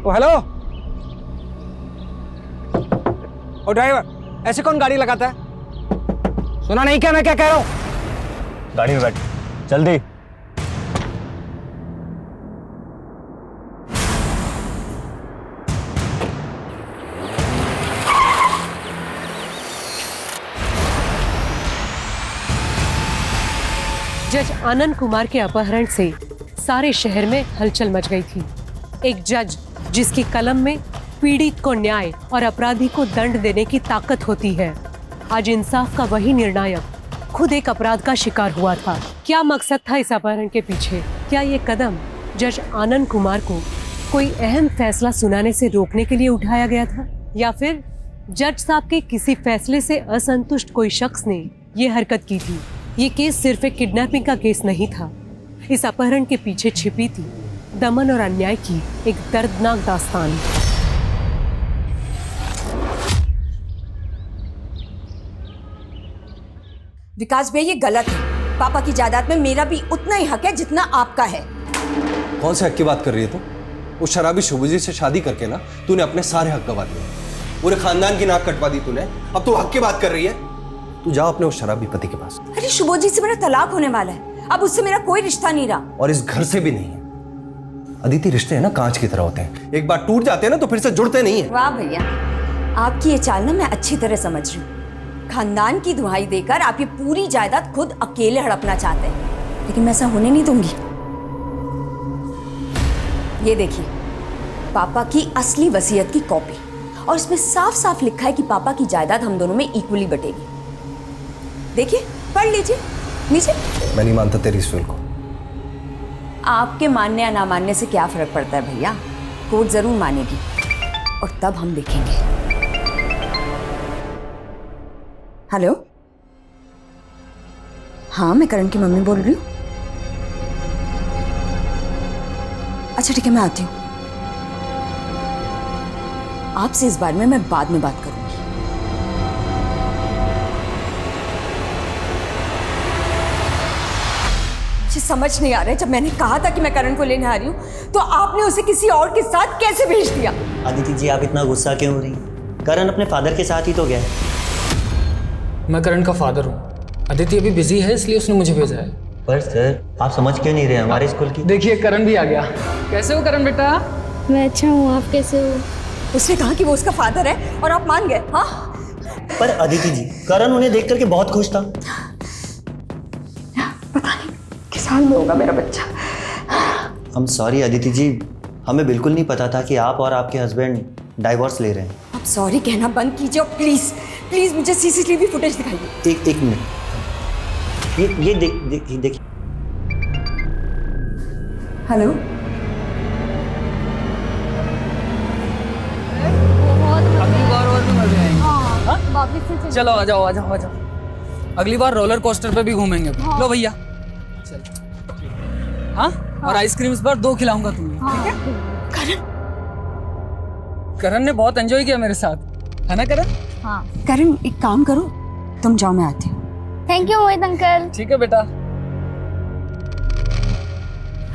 ओ hello. ओ driver, ऐसे कौन गाड़ी लगाता है? सुना नहीं क्या मैं क्या कह रहा हूँ? गाड़ी में बैठ, जल्दी। जज आनंद कुमार के अपहरण से सारे शहर में हलचल मच गई थी। एक जज जिसकी कलम में पीड़ित को न्याय और अपराधी को दंड देने की ताकत होती है, आज इंसाफ का वही निर्णायक खुद एक अपराध का शिकार हुआ था। क्या मकसद था इस अपहरण के पीछे? क्या ये कदम जज आनंद कुमार को कोई अहम फैसला सुनाने से रोकने के लिए उठाया गया था, या फिर जज साहब के किसी फैसले से असंतुष्ट कोई शख्स ने ये हरकत की थी? ये केस सिर्फ एक किडनैपिंग का केस नहीं था। इस अपहरण के पीछे छिपी थी दमन और अन्याय की एक दर्दनाक दास्तान। विकास भैया, ये गलत है। पापा की जायदाद में मेरा भी उतना ही हक है जितना आपका है। कौन से हक की बात कर रही है तू? उस शराबी शुभजी से शादी करके ना तूने अपने सारे हक गवा दिए, पूरे खानदान की नाक कटवा दी तूने। अब तू हक की बात कर रही है? तू जाओ अपने उस शराबी पति के पास। अरे शुभजी से मेरा तलाक होने वाला है, अब उससे मेरा कोई रिश्ता नहीं रहा। और इस घर से भी नहीं है। अदिति, रिश्ते हैं ना कांच की तरह होते हैं, एक बार टूट जाते हैं ना तो फिर से जुड़ते नहीं है। वाह भैया, आपकी ये चाल ना मैं अच्छी तरह समझ रही हूँ। खानदान की दुहाई देकर आप ये पूरी जायदाद खुद अकेले हड़पना चाहते हैं, लेकिन मैं ऐसा होने नहीं दूंगी। ये देखिए, पापा की असली वसीयत की कॉपी, और इसमें साफ साफ लिखा है कि पापा की जायदाद हम दोनों में इक्वली बटेगी। देखिए, पढ़ लीजिए नीचे। मैं नहीं मानता तेरी इस विल को। आपके मानने या ना मानने से क्या फर्क पड़ता है भैया? कोर्ट जरूर मानेगी, और तब हम देखेंगे। हेलो, हाँ मैं करण की मम्मी बोल रही हूँ। अच्छा ठीक है, मैं आती हूँ। आपसे इस बारे में मैं बाद में बात करूंगी। मुझे समझ नहीं आ रहा है, जब मैंने कहा था कि मैं करण को लेने आ रही हूँ तो आपने उसे किसी और के साथ कैसे भेज दिया? अदिति जी, आप इतना गुस्सा क्यों हो रही? करण अपने फादर के साथ ही तो गया है। मैं करण का फादर हूँ। अदिति अभी बिजी है इसलिए उसने मुझे भेजा है। पर सर, आप समझ क्यों नहीं रहे हमारे स्कूल की? देखिए करण भी आ गया। कैसे हो करण बेटा? मैं अच्छा हूँ, आप कैसे हो? उसने कहा कि वो उसका फादर है और आप मान गए? हाँ, पर अदिति जी, करण उन्हें देख करके बहुत खुश था। पता नहीं किस हाल में होगा मेरा बच्चा। हम सॉरी अदिति जी, हमें बिल्कुल नहीं पता था कि आप और आपके हस्बैंड डाइवोर्स ले रहे हैं। आप सॉरी कहना बंद कीजिए और प्लीज प्लीज मुझे सीसीटीवी फुटेज दिखाइए। एक मिनट, ये देखिए। हेलो, चलो आ जाओ आ जाओ आ जाओ, अगली बार रोलर कोस्टर पे भी घूमेंगे। लो भैया चलो। हाँ, और आइसक्रीम्स पर 2 खिलाऊंगा तुम्हें, ठीक है? करण ने बहुत एंजॉय किया मेरे साथ, है ना करण? हाँ। करण एक काम करो, तुम जाओ, मैं आती हूँ। Thank you Mohit uncle. ठीक है बेटा।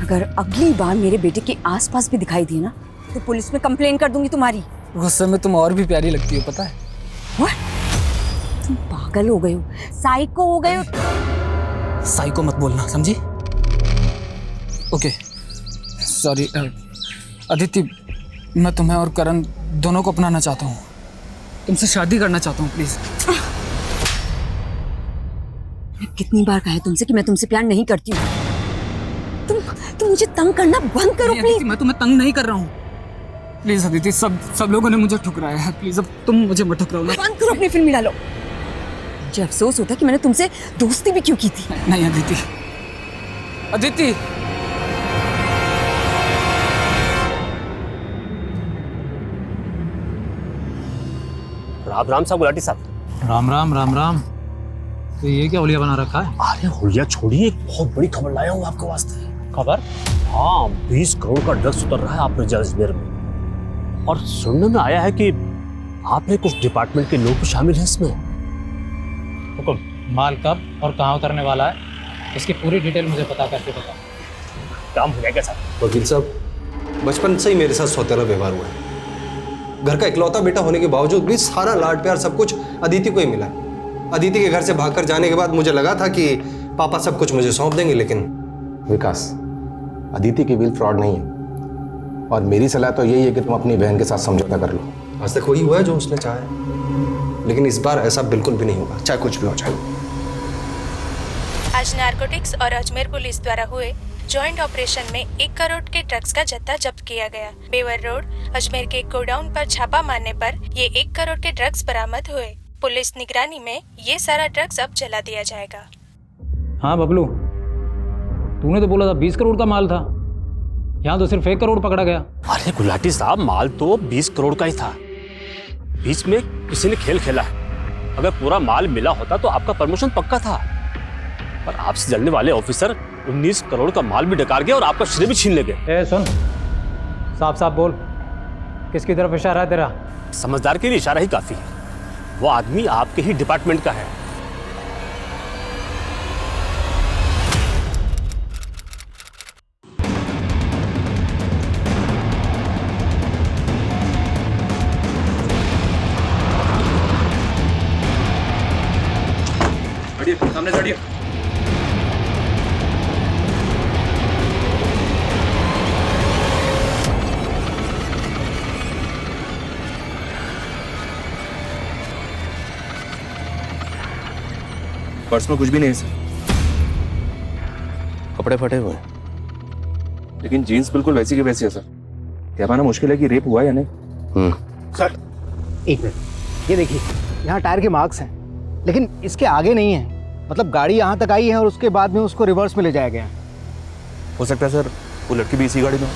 अगर अगली बार मेरे बेटे के आसपास भी दिखाई दी ना तो पुलिस में कंप्लेन कर दूंगी तुम्हारी। गुस्से में तुम और भी प्यारी लगती हो, पता है? What? तुम पागल हो गए हो, साइको हो गए हो। साइको मत बोलना, समझी? Okay sorry. अदिति, मैं तुम्हें और करण दोनों को अपनाना चाहता हूँ, तुमसे शादी करना चाहता हूँ, प्लीज। मैं कितनी बार कहा है तुमसे कि मैं तुमसे प्यार नहीं करती हूँ। तुम मुझे तंग करना बंद करो प्लीज। मैं तुम्हें तंग नहीं कर रहा हूँ, प्लीज अदिति। सब लोगों ने मुझे ठुकराया है, प्लीज अब तुम मुझे मत ठुकराओ ना। बंद करो अपनी फिल्म डालो। मुझे अफसोस होता है कि मैंने तुमसे दोस्ती भी क्यों की थी। नहीं अदिति, अदिति। राम राम साहब, गुलाटी साहब। राम राम राम राम। तो ये क्या होलिया बना रखा है? अरे होलिया छोड़िए, एक बहुत बड़ी खबर लाया हूँ आपके वास्ते। खबर? हाँ, 20 करोड़ का ड्रग्स उतर रहा है आपने जैसलमेर में, और सुनने में आया है कि आपने कुछ डिपार्टमेंट के लोग भी शामिल हैं इसमें। हुकुम, माल कब और कहाँ उतरने वाला है, इसकी पूरी डिटेल मुझे पता करके बताओ। काम हो जाएगा साहब। वकील साहब, बचपन से ही मेरे साथ सौतेला व्यवहार हुआ है। घर का इकलौता बेटा होने के बावजूद भी सारा लाड प्यार सब कुछ अदिति को ही मिला। अदिति के घर से भागकर जाने के बाद मुझे लगा था कि पापा सब कुछ मुझे सौंप देंगे, लेकिन विकास, अदिति की विल फ्रॉड नहीं है, और मेरी सलाह तो यही है कि तुम अपनी बहन के साथ समझौता कर लो। आज तक वही हुआ है जो उसने चाहा है, लेकिन इस बार ऐसा बिल्कुल भी नहीं होगा, चाहे कुछ भी हो जाए। आज नारकोटिक्स और अजमेर पुलिस द्वारा हुए जॉइंट ऑपरेशन में 1 करोड़ के ड्रग्स का जत्था जब्त किया गया। बेवर रोड अजमेर के गोडाउन पर छापा मारने पर ये 1 करोड़ के ड्रग्स बरामद हुए। पुलिस निगरानी में ये सारा ड्रग्स अब जला दिया जाएगा। हाँ बबलू, तूने तो बोला था 20 करोड़ का माल था, यहाँ तो सिर्फ 1 करोड़ पकड़ा गया। अरे गुलाटी साहब, माल तो 20 करोड़ का ही था। बीच में किसी ने खेल खेला है। अगर पूरा माल मिला होता तो आपका प्रमोशन पक्का था, पर आपसे जलने वाले ऑफिसर 19 करोड़ का माल भी डकार गए और आपका श्रेय भी छीन ले गए। ए सुन, साफ साफ बोल, किसकी तरफ इशारा है तेरा? समझदार के लिए इशारा ही काफी है। वो आदमी आपके ही डिपार्टमेंट का है। सामने चढ़िए। पर्स में कुछ भी नहीं है सर, कपड़े फटे हुए हैं, लेकिन जीन्स बिल्कुल वैसी की वैसी है सर। क्या माना मुश्किल है कि रेप हुआ या नहीं। सर एक मिनट, ये देखिए, यहाँ टायर के मार्क्स हैं, लेकिन इसके आगे नहीं है। मतलब गाड़ी यहाँ तक आई है और उसके बाद में उसको रिवर्स में ले जाया गया है। हो सकता है सर वो लड़की भी इसी गाड़ी में हो।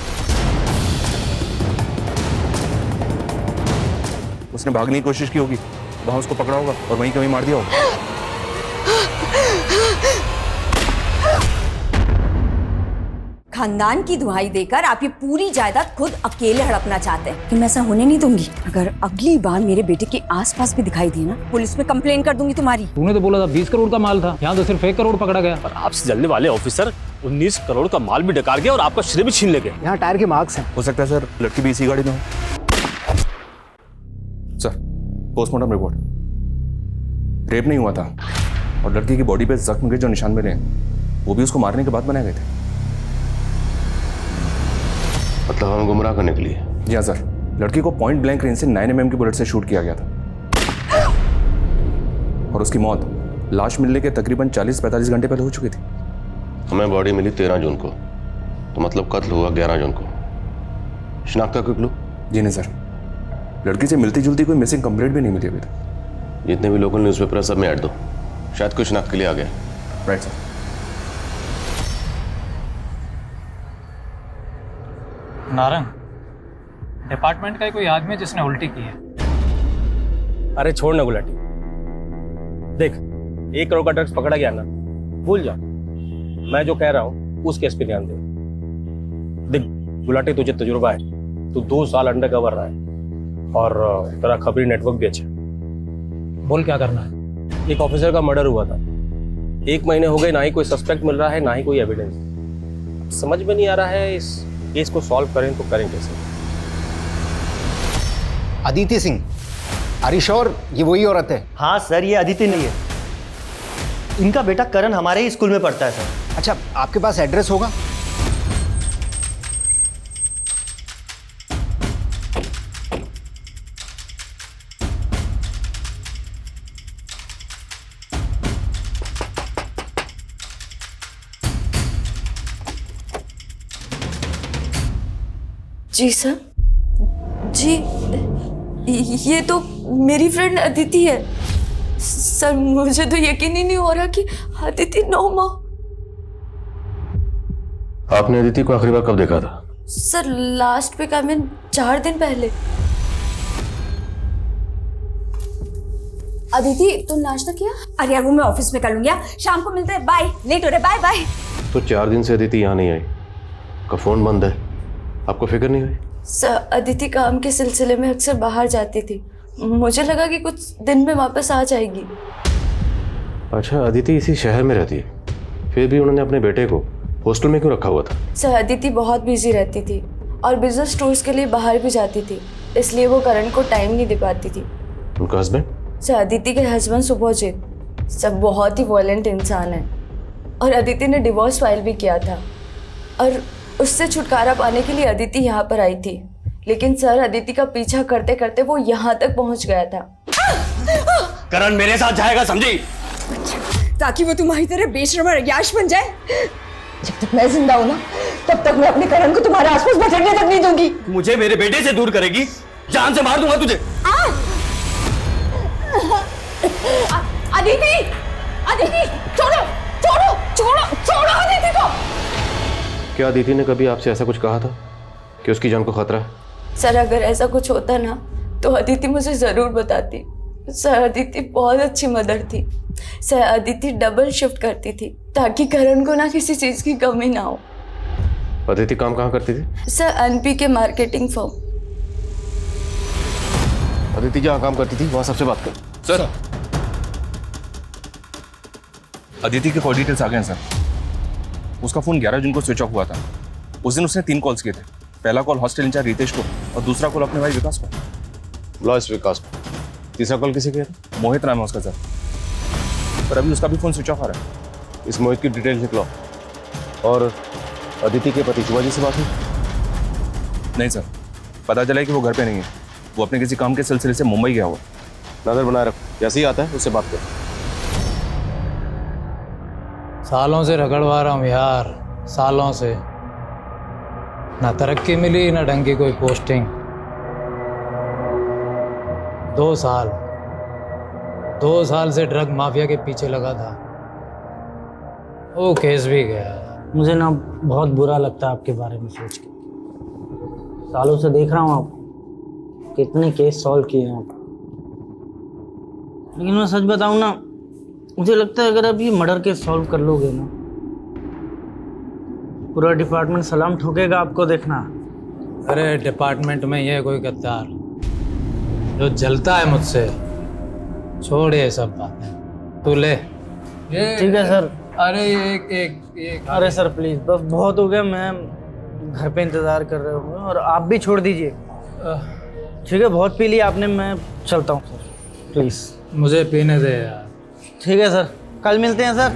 उसने भागने की कोशिश की होगी, वहां उसको पकड़ा होगा और वहीं कहीं मार दिया होगा। खानदान की दुहाई देकर आप ये पूरी जायदाद खुद अकेले हड़पना चाहते हैं, कि मैं ऐसा होने नहीं दूंगी। अगर अगली बार मेरे बेटे के आसपास भी दिखाई दी ना, पुलिस में कंप्लेन कर दूंगी तुम्हारी। तूने तो बोला था 20 करोड़ का माल था, यहाँ तो सिर्फ 1 करोड़ पकड़ा गया। पर आपसे जलने वाले ऑफिसर 19 करोड़ का माल भी डकार गए और आपका श्रेय भी छीन ले गए। यहाँ टायर के मार्क्स हैं। हो सकता है सर लड़की भी इसी गाड़ी में हो। सर पोस्टमार्टम रिपोर्ट, रेप नहीं हुआ था और लड़की की बॉडी पे जख्म के जो निशान मिले हैं वो भी उसको मारने के बाद बनाए गए थे। मतलब हमें गुमराह करने के लिए? जी हाँ सर, लड़की को पॉइंट ब्लैंक रेंज से 9 mm की बुलेट से शूट किया गया था और उसकी मौत लाश मिलने के तकरीबन 40-45 घंटे पहले हो चुकी थी। हमें बॉडी मिली 13 जून को, तो मतलब कत्ल हुआ 11 जून को। शिनाख्त का कोई क्लू? जी नहीं सर, लड़की से मिलती जुलती कोई मिसिंग कंप्लेंट भी नहीं मिली अभी तक। जितने भी लोकल न्यूज़पेपर है सब में ऐड दो, शायद कोई शिनाख्त के लिए आ गया। Right sir. नारंग, डिपार्टमेंट का ही कोई आदमी है जिसने उल्टी की है। अरे छोड़ ना गुलाटी, देख 1 करोड़ का ड्रग्स पकड़ा गया ना, भूल जा। मैं जो कह रहा हूँ उस केस पे ध्यान दे। देख गुलाटी, तुझे तजुर्बा है, तू 2 साल अंडर कवर रहा है और तेरा खबरी नेटवर्क भी अच्छा है। बोल क्या करना है? एक ऑफिसर का मर्डर हुआ था, 1 महीने हो गए, ना ही कोई सस्पेक्ट मिल रहा है, ना ही कोई एविडेंस। समझ में नहीं आ रहा है इस केस को सॉल्व करें तो करें कैसे। Aditi Singh, are you sure ये वही औरत है? हाँ सर, ये अदिति नहीं है। इनका बेटा करण हमारे ही स्कूल में पढ़ता है सर। अच्छा, आपके पास एड्रेस होगा? जी सर, जी ये तो मेरी फ्रेंड अदिति है सर। मुझे तो यकीन ही नहीं हो रहा कि अदिति 9 माह। आपने अदिति को आखिरी बार कब देखा था? Sir last week, I mean 4 दिन पहले। अदिति तू नाश्ता किया? अरे यार वो मैं ऑफिस में कर लूंगी, शाम को मिलते हैं, बाय। लेट हो रहा है, बाय बाय। तो 4 दिन से अदिति यहाँ नहीं आई, का फोन बंद है, आपको फिक्र नहीं हुई? सर अदिति काम के सिलसिले में अक्सर बाहर जाती थी, मुझे लगा कि कुछ दिन में वापस आ जाएगी। अच्छा, अदिति इसी शहर में रहती है, फिर भी उन्होंने अपने बेटे को हॉस्टल में क्यों रखा हुआ था? सर अदिति बहुत बिजी रहती थी और बिजनेस टूर्स के लिए बाहर भी जाती थी, इसलिए वो करण को टाइम नहीं दे पाती थी। उनका हस्बैंड? सर अदिति के हस्बैंड सुभोजित सब बहुत ही वॉयलेंट इंसान है और अदिति ने डिवोर्स फाइल भी किया था और उससे छुटकारा पाने के लिए अदिति यहाँ पर आई थी, लेकिन सर अदिति का पीछा करते करते वो यहाँ तक पहुँच गया था। करण मेरे साथ जाएगा, समझी? ताकि वो तुम्हारी तरह बेशर्म और अय्याश बन जाए। जब तक मैं जिंदा हूं ना, तब तक मैं अपने करण को तुम्हारे आसपास भटकने तक नहीं दूंगी। मुझे मेरे बेटे से दूर करेगी, जान से मार दूंगा तुझे। अदिति, अदिति, छोड़ो, छोड़ो, छोड़ो, छोड़ो अदिति को। क्या अदिति ने कभी आपसे ऐसा कुछ कहा था कि उसकी जान को खतरा है? सर अगर ऐसा कुछ होता ना तो अदिति मुझे ज़रूर बताती। सर अदिति बहुत अच्छी मदर थी। सर अदिति डबल शिफ्ट करती थी ताकि करण को ना किसी चीज़ की कमी ना हो। अदिति काम कहाँ करती थी? सर एनपी के मार्केटिंग फर्म। अदिति जहाँ काम करती थी वहाँ सबसे बात कर। सर अदिति के कॉल डिटेल्स आ गए हैं सर। उसका फोन 11 जून को स्विच ऑफ हुआ था। उस दिन उसने 3 कॉल्स किए थे। पहला कॉल हॉस्टल इंचार्ज रितेश को और दूसरा कॉल अपने भाई विकास को। लॉयस विकास को। तीसरा कॉल किसे किया था? मोहित नाम है उसका सर, पर अभी उसका भी फोन स्विच ऑफ आ रहा है। इस मोहित की डिटेल लिख लो। और अदिति के पति शिवाजी से बात हुई? नहीं सर, पता चला है कि वो घर पे नहीं है। वो अपने किसी काम के सिलसिले से मुंबई गया हुआ। नजर बनाए रख, जैसे ही आता है उससे बात कर। सालों से रगड़वा रहा हूँ यार, सालों से। ना तरक्की मिली ना ढंग की कोई पोस्टिंग। 2 साल से ड्रग माफिया के पीछे लगा था। वो केस भी गया। मुझे ना बहुत बुरा लगता है आपके बारे में सोच के। सालों से देख रहा हूँ आप कितने केस सॉल्व किए हैं आप, लेकिन मैं सच बताऊँ ना, मुझे लगता है अगर आप ये मर्डर केस सॉल्व कर लोगे ना, पूरा डिपार्टमेंट सलाम ठोकेगा आपको, देखना। अरे डिपार्टमेंट में ये कोई गद्दार जो जलता है मुझसे, छोड़ ये सब बातें, तू ले। ठीक है सर। अरे एक अरे सर प्लीज, बस बहुत हो गया। मैं घर पे इंतजार कर रहा हूँ और आप भी छोड़ दीजिए। ठीक है, बहुत पी लिया आपने, मैं चलता हूँ सर, प्लीज। मुझे पीने दे यार। ठीक है सर, कल मिलते हैं सर।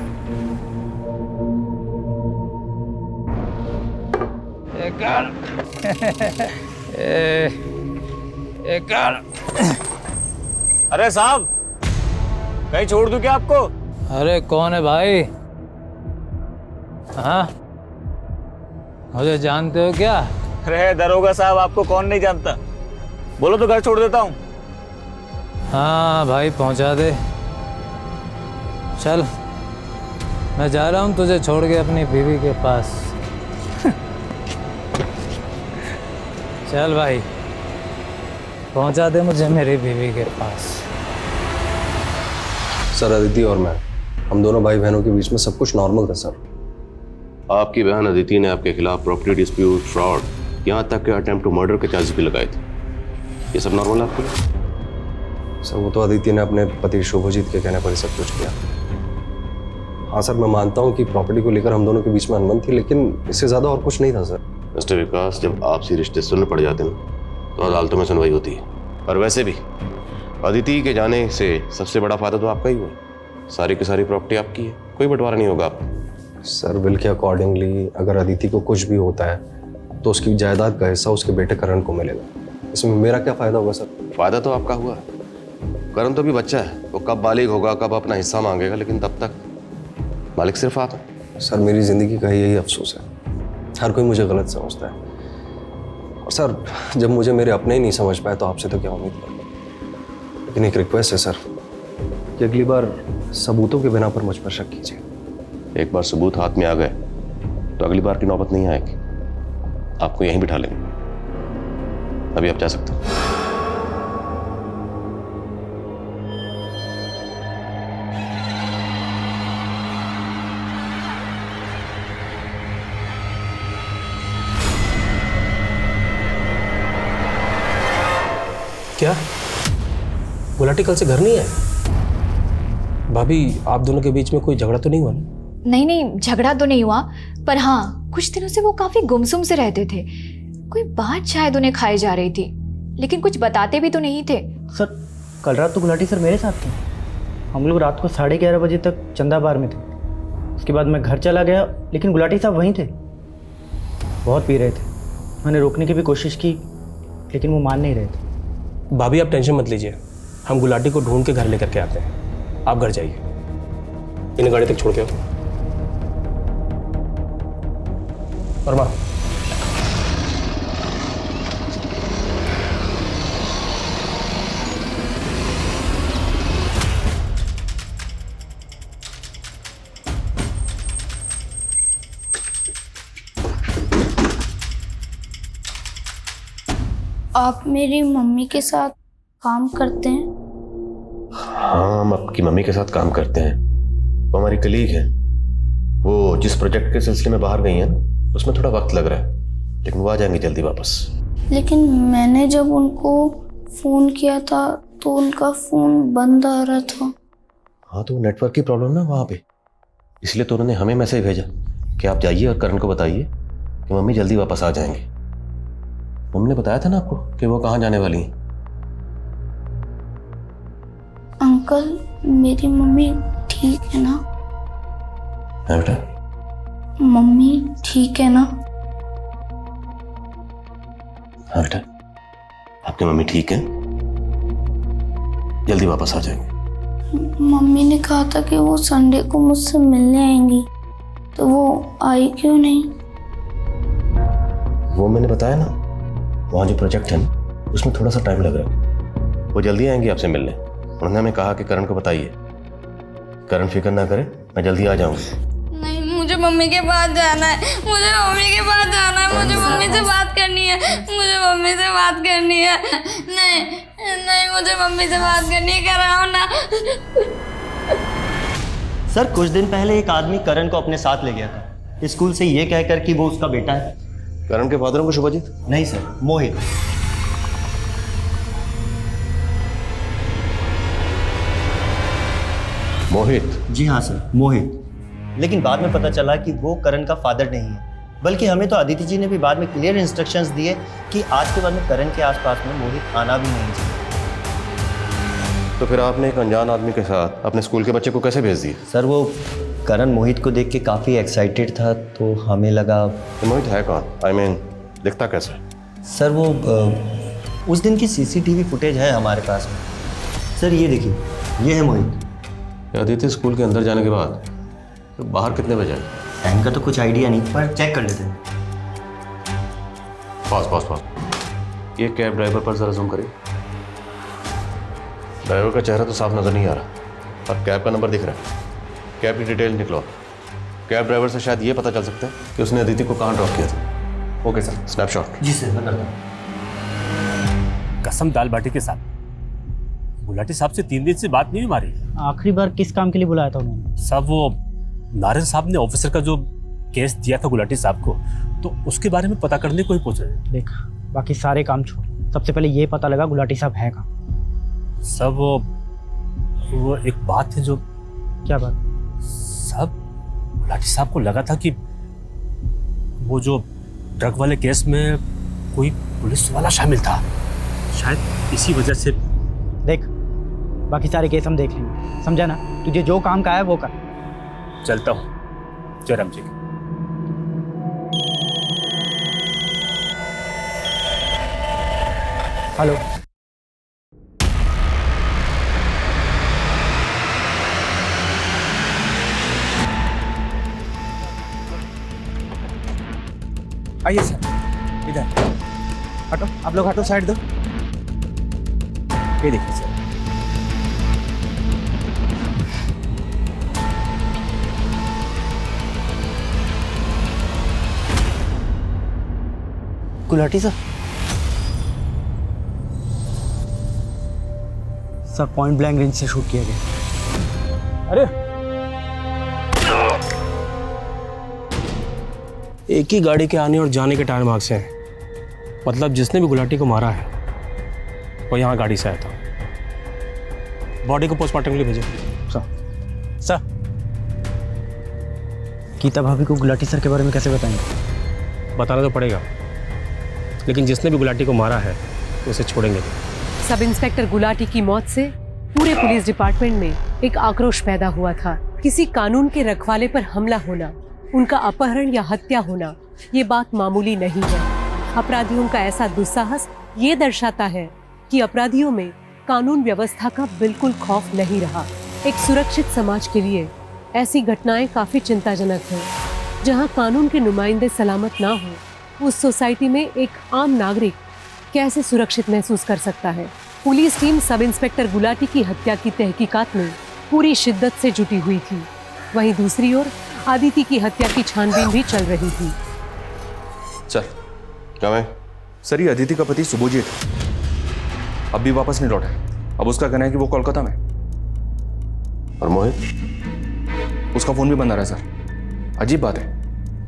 अरे साहब, कहीं छोड़ दूं क्या आपको? अरे कौन है भाई? हाँ, मुझे जानते हो क्या? अरे दरोगा साहब, आपको कौन नहीं जानता? बोलो तो घर छोड़ देता हूँ। हाँ भाई, पहुंचा दे। चल, मैं जा रहा हूँ तुझे छोड़ के अपनी बीवी के पास। चल भाई, पहुंचा दे मुझे मेरी बीवी के पास। सर अदिति और मैं, हम दोनों भाई बहनों के बीच में सब कुछ नॉर्मल था सर। आपकी बहन अदिति ने आपके खिलाफ प्रॉपर्टी डिस्प्यूट, फ्रॉड, यहाँ तक कि अटेम्प्ट टू मर्डर के चार्जेस भी लगाए थे। ये सब नॉर्मल है आपके लिए? सर वो तो अदिति ने अपने पति शुभजीत के कहने पर ही सब कुछ किया। हाँ सर, मैं मानता हूँ कि प्रॉपर्टी को लेकर हम दोनों के बीच में अनबन थी, लेकिन इससे ज़्यादा और कुछ नहीं था सर। मिस्टर विकास, जब आपसी रिश्ते सुनने पड़ जाते ना तो अदालतों में सुनवाई होती है। और वैसे भी अदिति के जाने से सबसे बड़ा फायदा तो आपका ही हुआ। सारी की सारी प्रॉपर्टी आपकी है, कोई बंटवारा नहीं होगा आपको। सर विल के अकॉर्डिंगली अगर अदिति को कुछ भी होता है तो उसकी जायदाद का हिस्सा उसके बेटे करण को मिलेगा। इसमें मेरा क्या फ़ायदा होगा सर? फ़ायदा तो आपका हुआ। करण तो भी बच्चा है, वो कब बालिग होगा, कब अपना हिस्सा मांगेगा, लेकिन तब तक मालिक सिर्फ आप हैं। सर मेरी ज़िंदगी का यही अफसोस है, हर कोई मुझे गलत समझता है। और सर जब मुझे मेरे अपने ही नहीं समझ पाए तो आपसे तो क्या उम्मीद कर। लेकिन एक रिक्वेस्ट है सर कि अगली बार सबूतों के बिना पर मुझ पर शक कीजिए। एक बार सबूत हाथ में आ गए तो अगली बार की नौबत नहीं आएगी। आपको यहीं बिठा लेंगे। अभी आप जा सकते हैं। क्या गुलाटी कल से घर नहीं आए? भाभी, आप दोनों के बीच में कोई झगड़ा तो नहीं हुआ ना? नहीं, झगड़ा तो नहीं हुआ, पर हाँ कुछ दिनों से वो काफी गुमसुम से रहते थे। कोई बात शायद उन्हें खाई जा रही थी, लेकिन कुछ बताते भी तो नहीं थे। सर कल रात तो गुलाटी सर मेरे साथ थे। हम लोग रात को 11:30 बजे तक चंदा बार में थे। उसके बाद मैं घर चला गया, लेकिन गुलाटी साहब वहीं थे। बहुत पी रहे थे। मैंने रोकने की भी कोशिश की, लेकिन वो मान नहीं रहे थे। भाभी आप टेंशन मत लीजिए, हम गुलाटी को ढूंढ के घर लेकर के आते हैं। आप घर जाइए, इन्हें गाड़ी तक छोड़ के आओ। वर्मा, आप मेरी मम्मी के साथ काम करते हैं? हाँ, हम आपकी मम्मी के साथ काम करते हैं। वो हमारी कलीग है। वो जिस प्रोजेक्ट के सिलसिले में बाहर गई हैं ना, उसमें थोड़ा वक्त लग रहा है, लेकिन वो आ जाएंगी जल्दी वापस। लेकिन मैंने जब उनको फ़ोन किया था तो उनका फ़ोन बंद आ रहा था। हाँ, तो नेटवर्क की प्रॉब्लम ना वहाँ पे, इसलिए तो उन्होंने हमें मैसेज भेजा कि आप जाइए और करण को बताइए कि मम्मी जल्दी वापस आ जाएंगे। मम्मी ने बताया था ना आपको कि वो कहाँ जाने वाली हैं। अंकल, मेरी मम्मी ठीक है ना? हाँ बेटा, मम्मी ठीक है ना? हाँ बेटा, आपकी मम्मी ठीक है, जल्दी वापस आ जाएंगे। मम्मी ने कहा था कि वो संडे को मुझसे मिलने आएंगी, तो वो आई क्यों नहीं? वो मैंने बताया ना, वहाँ जो प्रोजेक्ट है ना, उसमें थोड़ा सा टाइम लग रहा है। वो जल्दी आएंगी आपसे मिलने। उन्होंने हमें कहा कि करण को बताइए। करण फिक्र ना करे, मैं जल्दी आ जाऊंगा। नहीं, मुझे मम्मी के पास जाना है। मुझे मम्मी के पास जाना है। मुझे मम्मी से बात करनी है। मुझे मम्मी से बात करनी है। नहीं नहीं, मुझे मम्मी से बात करनी है। कराओ ना। सर कुछ दिन पहले एक आदमी करण को अपने साथ ले गया था, स्कूल से ये कहकर कि वो उसका बेटा है। करण के फादर को शुभजीत? नहीं सर, मोहित। मोहित? जी हाँ सर, मोहित। लेकिन बाद में पता चला कि वो करण का फादर नहीं है, बल्कि हमें तो अदिति जी ने भी बाद में क्लियर इंस्ट्रक्शंस दिए कि आज के बाद में करण के आसपास में मोहित आना भी नहीं चाहिए। तो फिर आपने एक अनजान आदमी के साथ अपने स्कूल के बच्चे को कैसे भेज दिए? सर वो करण मोहित को देख के काफ़ी एक्साइटेड था, तो हमें लगा। मोहित है कौन? I mean, दिखता कैसा? सर वो उस दिन की CCTV फुटेज है हमारे पास में। सर ये देखिए, ये है मोहित। अदिति स्कूल के अंदर जाने के बाद तो बाहर कितने बजे? टाइम का तो कुछ आइडिया नहीं, पर चेक कर लेते हैं। पास ये कैब ड्राइवर पर जरा जूम करिए। ड्राइवर का चेहरा तो साफ नजर नहीं आ रहा, पर कैब का नंबर दिख रहा है। कैब की डिटेल निकलो। कैब ड्राइवर से शायद ये पता चल सकता है कि उसने अदिति को कहाँ ड्रॉप किया था। Okay sir, snapshot. जी सर, मैं करता हूँ। कसम दाल बाटी के साथ गुलाटी साहब से 3 दिन से बात नहीं हुई हमारी। आखिरी बार किस काम के लिए बुलाया था उन्होंने? साहब वो नारायण साहब ने ऑफिसर का जो केस दिया था गुलाटी साहब को, तो उसके बारे में पता करने को ही पूछ रहे। देख, बाकी सारे काम छोड़, सबसे पहले ये पता लगा गुलाटी साहब है कहाँ। सब वो एक बात है जो। क्या बात? सब गुलाटी साहब को लगा था कि वो जो ड्रग वाले केस में कोई पुलिस वाला शामिल था, शायद इसी वजह से। देख, बाकी सारे केस हम देख लेंगे, समझा ना? तुझे जो काम का है वो कर। चलता हूँ। जयराम जी। हेलो। आइए सर, इधर हटो। आप लोग हटो, साइड दो। ये देखिए sir, Gulati sir. Sir point blank range से शूट किया गया। अरे एक ही गाड़ी के आने और जाने के टायर मार्क्स हैं। मतलब जिसने भी गुलाटी को मारा है वो यहाँ गाड़ी से आया था। बॉडी को पोस्टमार्टम के लिए भेजो। सर, गीता भाभी को गुलाटी सर के बारे में कैसे बताएंगे? बताना तो पड़ेगा। लेकिन जिसने भी गुलाटी को मारा है उसे छोड़ेंगे नहीं। सब इंस्पेक्टर गुलाटी की मौत से पूरे पुलिस डिपार्टमेंट में एक आक्रोश पैदा हुआ था। किसी कानून के रखवाले पर हमला होना, उनका अपहरण या हत्या होना, ये बात मामूली नहीं है। अपराधियों का ऐसा दुस्साहस ये दर्शाता है कि अपराधियों में कानून व्यवस्था का बिल्कुल खौफ नहीं रहा। एक सुरक्षित समाज के लिए ऐसी घटनाएं काफी चिंताजनक हैं। जहां कानून के नुमाइंदे सलामत ना हो, उस सोसाइटी में एक आम नागरिक कैसे सुरक्षित महसूस कर सकता है। Police team sub inspector Gulati की हत्या की तहकीकात में पूरी शिद्दत से जुटी हुई थी। वहीं दूसरी ओर आदिति की हत्या की छानबीन भी चल रही थी। सर क्या मैं? सर, ये अदिति का पति सुबोजीत अब भी वापस नहीं लौटा है। अब उसका कहना है कि वो कोलकाता में। और मोहित? उसका फोन भी बंद आ रहा है सर। अजीब बात है,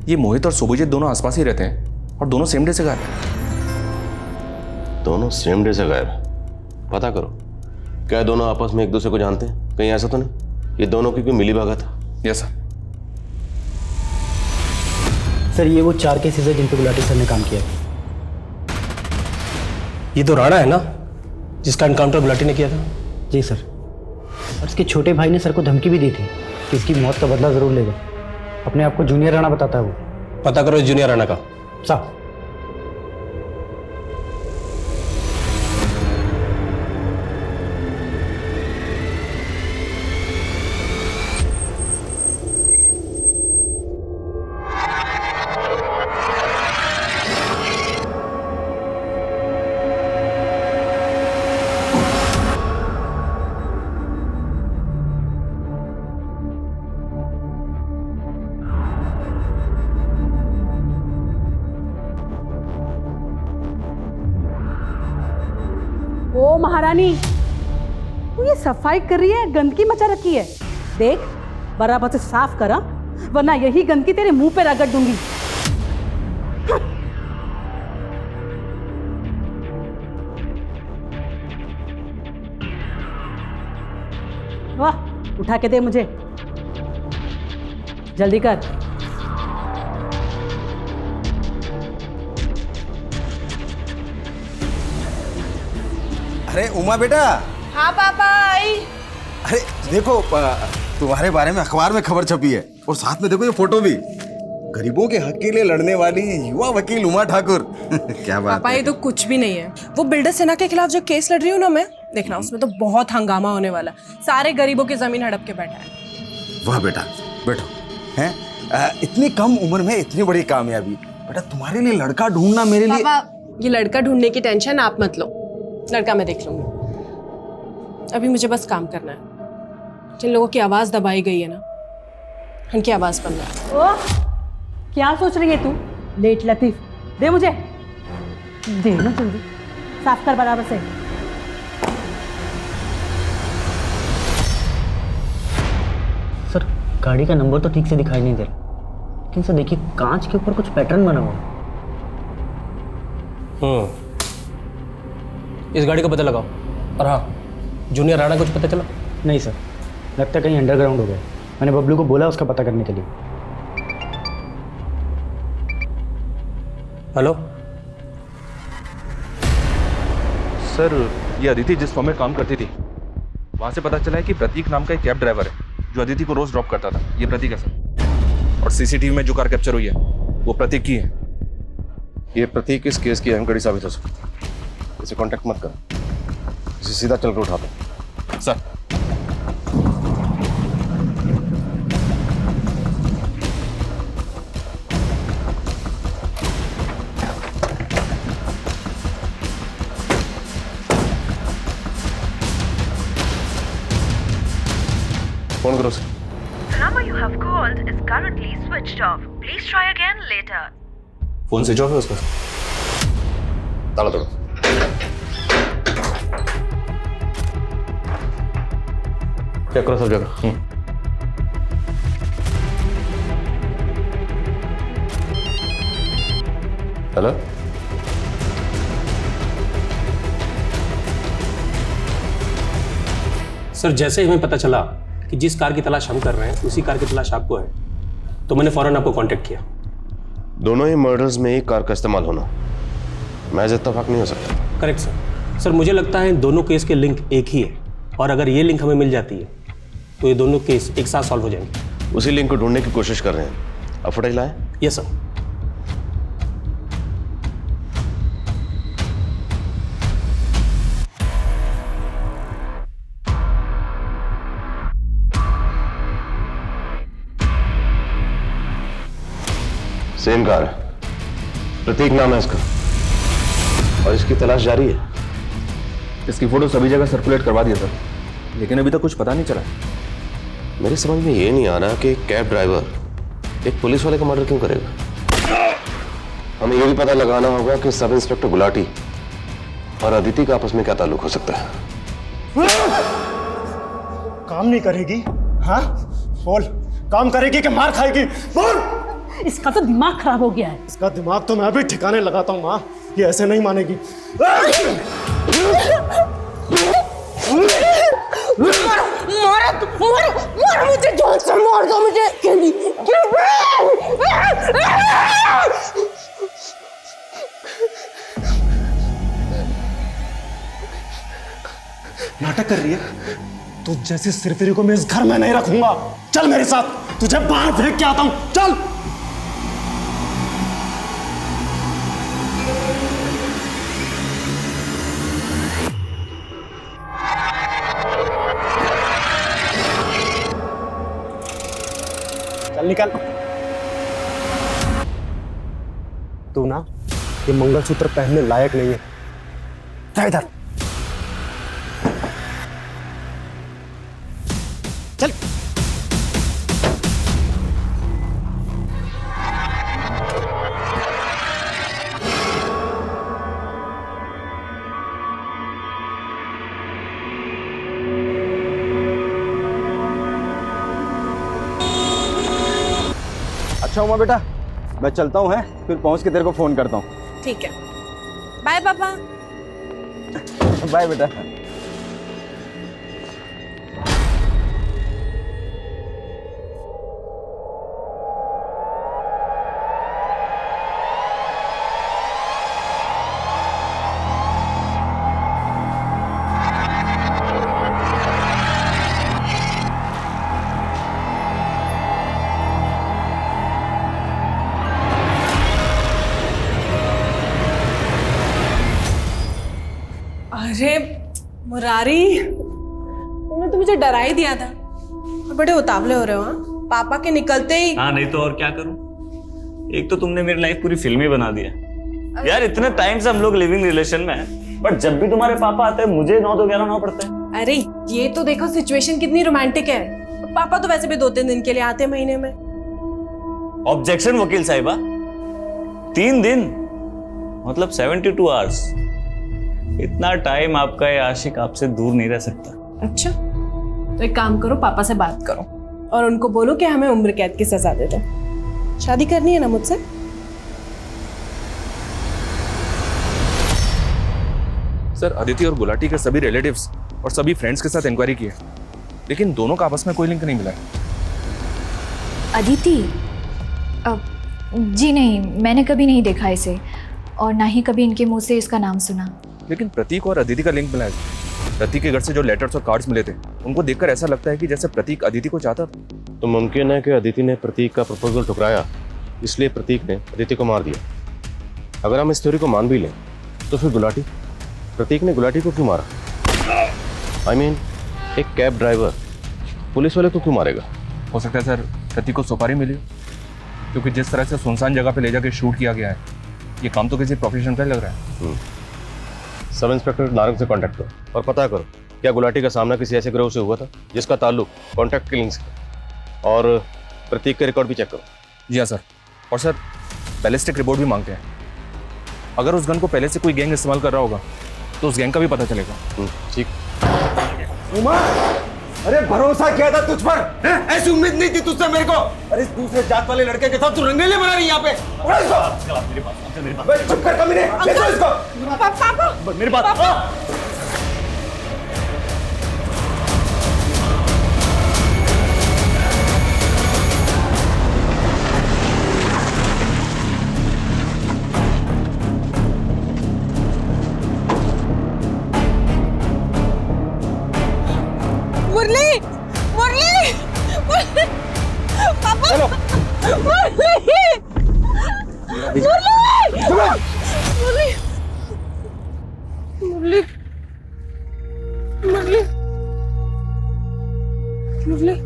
ये मोहित और सुबोजीत दोनों आसपास ही रहते हैं और दोनों सेम डे से गायब हैं। दोनों सेम डे से गायब? पता करो, क्या दोनों आपस में एक दूसरे को जानते हैं? कहीं ऐसा तो नहीं ये दोनों की कोई मिली भगत है? Yes sir. सर ये वो 4 केसेस है जिन पे गुलाटी सर ने काम किया। ये तो राणा है ना जिसका एनकाउंटर गुलाटी ने किया था? जी सर। और इसके छोटे भाई ने सर को धमकी भी दी थी कि इसकी मौत का बदला जरूर लेगा। अपने आप को जूनियर राणा बताता है वो। पता करो जूनियर राणा का। साहब। ओ महारानी, तू ये सफाई कर रही है, गंदगी मचा रखी है। देख बराबर से साफ करा, वरना यही गंदगी तेरे मुंह पे रगड़ दूंगी। वाह, उठा के दे मुझे, जल्दी कर। अरे उमा बेटा। हाँ पापा आई। अरे देखो, तुम्हारे बारे में अखबार में खबर छपी है और साथ में देखो ये फोटो भी। गरीबों के हक के लिए लड़ने वाली युवा वकील उमा ठाकुर। क्या बात पापा, ये तो कुछ भी नहीं है। वो बिल्डर सेना के खिलाफ जो केस लड़ रही हूँ ना मैं, देखना उसमें तो बहुत हंगामा होने वाला। सारे गरीबों की जमीन हड़प के बैठा है। वाह बेटा, बैठो। हैं इतनी कम उम्र में इतनी बड़ी कामयाबी। बेटा तुम्हारे लिए लड़का ढूंढना मेरे लिए। पापा ये लड़का ढूंढने की टेंशन आप मत लो, लड़का मैं देख लूंगी। अभी मुझे बस काम करना है। जिन लोगों की आवाज दबाई गई है ना, उनकी आवाज बनना है। ओ, क्या सोच रही है तू? लेट लतीफ, दे मुझे, दे ना जल्दी, साफ कर बराबर से। सर गाड़ी का नंबर तो ठीक से दिखाई नहीं दे रहा, लेकिन सर देखिए कांच के ऊपर कुछ पैटर्न बना हुआ। इस गाड़ी का पता लगाओ। और हाँ, जूनियर राणा कुछ पता चला? नहीं सर, लगता है कहीं अंडरग्राउंड हो गया। मैंने बबलू को बोला उसका पता करने के लिए। हेलो सर, ये अदिति जिस फॉर्म में काम करती थी वहां से पता चला है कि प्रतीक नाम का एक कैब ड्राइवर है जो अदिति को रोज ड्रॉप करता था। ये प्रतीक है सर। और सीसीटीवी में जो कार कैप्चर हुई है वो प्रतीक की है। ये प्रतीक इस केस की अहम कड़ी साबित हो सकती है। इसे कांटेक्ट मत कर, इसे सीधा चल कर उठा दो। सर फोन करो sir. The number you have called is currently switched off. Please try again later. Phone switch off है उसका। ताला तोड़ो। चेक करो सब जगह। हेलो, सर जैसे ही हमें पता चला कि जिस कार की तलाश हम कर रहे हैं उसी कार की तलाश आपको है, तो मैंने फौरन आपको कांटेक्ट किया। दोनों ही मर्डर्स में एक कार का इस्तेमाल होना महज इत्तेफाक नहीं हो सकता। Correct sir. सर मुझे लगता है इन दोनों केस के लिंक एक ही है, और अगर ये लिंक हमें मिल जाती है तो ये दोनों केस एक साथ सॉल्व हो जाएंगे। उसी लिंक को ढूंढने की कोशिश कर रहे हैं। अब फुटेज लाएं? Yes sir. सेम कार है, प्रतीक नाम है इसका, और इसकी तलाश जारी है। इसकी फोटो सभी जगह सर्कुलेट करवा दिया सर, लेकिन अभी तक कुछ पता नहीं चला। मेरे समझ में ये नहीं आ रहा कि एक कैब ड्राइवर एक पुलिस वाले का मर्डर क्यों करेगा। हमें ये भी पता लगाना होगा कि सब इंस्पेक्टर गुलाटी और अदिति का आपस में क्या ताल्लुक हो सकता है। काम नहीं करेगी? हाँ बोल, काम करेगी कि मार खाएगी? बोल। इसका तो दिमाग खराब हो गया है। इसका दिमाग तो मैं भी ठिकाने लगाता हूँ माँ, ये ऐसे नहीं मानेगी। मारो मुझे, जान से मार दो मुझे। नाटक कर रही है तू? जैसी सिरफिरी को मैं इस घर में नहीं रखूंगा। चल मेरे साथ, तुझे बाहर फेंक के आता हूं। चल। चल निकल। तू ना ये मंगलसूत्र पहनने लायक नहीं है। जा इधर। चल। अच्छा उमा बेटा, मैं चलता हूँ, है फिर पहुँच के तेरे को फोन करता हूँ। ठीक है, बाय पापा। बाय बेटा। अरे मुरारी, तुमने तो मुझे डरा ही दिया था। और बड़े उतावले हो रहे हो। हाँ, पापा के निकलते ही। हाँ नहीं तो और क्या करूं। एक तो तुमने मेरी लाइफ पूरी फिल्मी बना दिया यार। इतने टाइम से हम लोग लिविंग रिलेशन में हैं, बट जब भी तुम्हारे पापा आते हैं मुझे 9 तो 11 होना पड़ता है। अरे ये तो देखो सिचुएशन कितनी रोमांटिक है। पापा तो वैसे भी 2-3 दिन के लिए आते हैं महीने में। ऑब्जेक्शन वकील साहिबा, 3 दिन मतलब 72 आवर्स। इतना टाइम आपका ये आशिक आपसे दूर नहीं रह सकता। अच्छा तो एक काम करो, पापा से बात करो और उनको बोलो कि हमें उम्र कैद की सजा दे दो। शादी करनी है ना मुझसे? सर अदिति और गुलाटी के सभी रिलेटिव्स और सभी फ्रेंड्स के साथ इंक्वायरी की है, लेकिन दोनों का आपस में कोई लिंक नहीं मिला है। अदिति? जी नहीं, मैंने कभी नहीं देखा इसे और ना ही कभी इनके मुंह से इसका नाम सुना। लेकिन प्रतीक और अदिति का लिंक मिला है। प्रतीक के घर से जो लेटर्स और कार्ड्स मिले थे, उनको देखकर ऐसा लगता है कि जैसे प्रतीक अदिति को चाहता था। तो मुमकिन है कि अदिति ने प्रतीक का प्रपोजल ठुकराया, इसलिए प्रतीक ने अदिति को मार दिया। अगर हम इस थ्योरी को मान भी लें तो फिर गुलाटी, प्रतीक ने गुलाटी को क्यों मारा? I mean, एक कैब ड्राइवर पुलिस वाले को क्यों मारेगा? हो सकता है सर प्रतीक को सुपारी मिली, क्योंकि जिस तरह से सुनसान जगह पे ले जाके शूट किया गया है, ये काम तो किसी प्रोफेशनल का लग रहा है। सब इंस्पेक्टर नारंग से कांटेक्ट करो और पता करो क्या गुलाटी का सामना किसी ऐसे गिरोह से हुआ था जिसका ताल्लुक कॉन्ट्रैक्ट किलिंग से, और प्रतीक के रिकॉर्ड भी चेक करो। जी हाँ सर, और सर बैलिस्टिक रिपोर्ट भी मांगते हैं। अगर उस गन को पहले से कोई गैंग इस्तेमाल कर रहा होगा तो उस गैंग का भी पता चलेगा। ठीक। उमा, अरे भरोसा किया था तुझ पर, ऐसी उम्मीद नहीं थी तुझसे मेरे को। अरे इस दूसरे जात वाले लड़के के साथ तू रंगेले बना रही है यहाँ पे। चुप कर कमीने, ले जाओ इसको। पापा मेरी बात। मुरली मुरली मुरली मुरली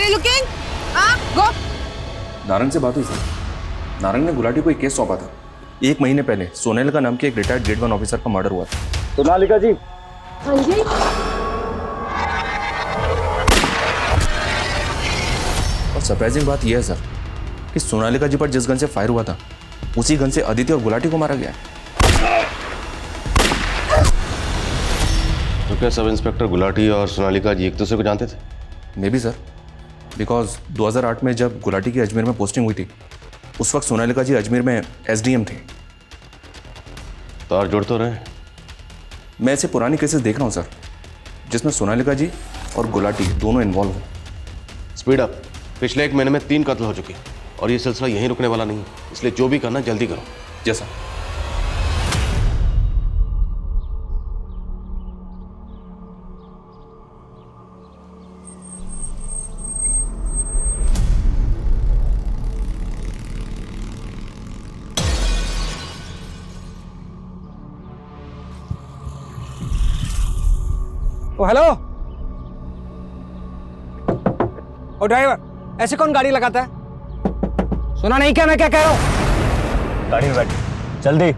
लुकिंग गो। नारंग से बात हुई सर। नारंग ने गुलाटी को एक केस सौंपा था। 1 महीने पहले सोनेलिका नाम के एक रिटायर्ड ग्रेड 1 ऑफिसर का मर्डर हुआ था। सोनालिका जी। हाँ जी। और सरप्राइजिंग बात यह है सर कि सोनालिका जी पर जिस गन से फायर हुआ था उसी गन से अदिति और गुलाटी को मारा गया है। तो क्या सब इंस्पेक्टर गुलाटी और सोनालिका जी एक दूसरे को जानते थे? मे बी सर, बिकॉज 2008 में जब गुलाटी की अजमेर में पोस्टिंग हुई थी उस वक्त सोनालिका जी अजमेर में SDM थे। तार जोड़ तो रहे। मैं ऐसे पुरानी केसेस देख रहा हूँ सर जिसमें सोनालिका जी और गुलाटी दोनों इन्वॉल्व हैं। Speed up. पिछले 1 महीने में 3 कत्ल हो चुके और ये सिलसिला यहीं रुकने वाला नहीं है, इसलिए जो भी करना जल्दी करो। जैसा ओ हेलो। ओ ड्राइवर, ऐसे कौन गाड़ी लगाता है? सुना नहीं क्या मैं क्या कह रहा हूँ? गाड़ी में बैठ जल्दी।